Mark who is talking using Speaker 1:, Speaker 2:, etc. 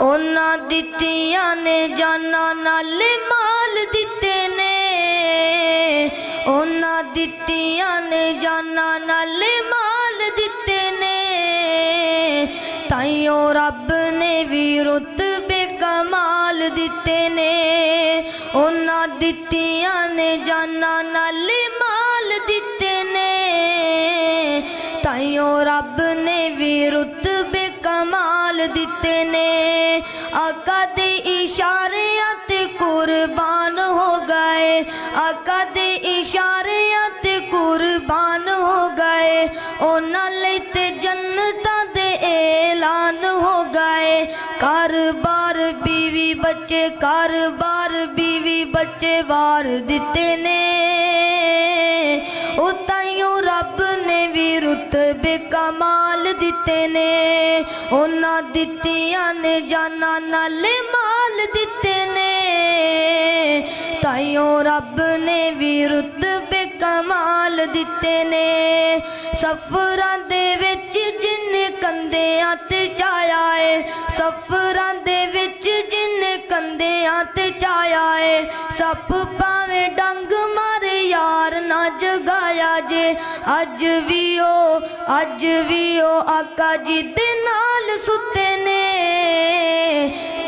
Speaker 1: उन्हां दित्तियां ने जाना नाल माल दिते ने, उन्हां दित्तियां ने जाना नाल माल दिते ने। ताइयों रब ने भी रुतबे कमाल दिते ने, उन्हां दित्तियां ने जाना नाल माल दिते ने। ताइयों रब ने भी रुतबे कमाल दिते ने। आका दे इशारियां ते कुर्बान हो गए, आका दे इशारियां ते कुर्बान हो गए। उन्हां लई ते जन्नतां दे ऐलान हो गए। घर बार बीवी बच्चे, घर बार बीवी बच्चे वार दिते ने। ओ ताइयों रब ने भी रुतबे कमाल दिते ने। उन्हां दित्तियां ने जाना नाल माल दिते ने। ताइयों रब ने भी रुतबे कमाल दिते ने। सफरां दे विच जिन्ने कंधियां ते चाया है, सफरां दे विच जिन्ने कंधियां ते चाया है। सप भावें डंग मारे यार ना जगाया जे। अज भी ओ आका जी दे नाल सुते ने।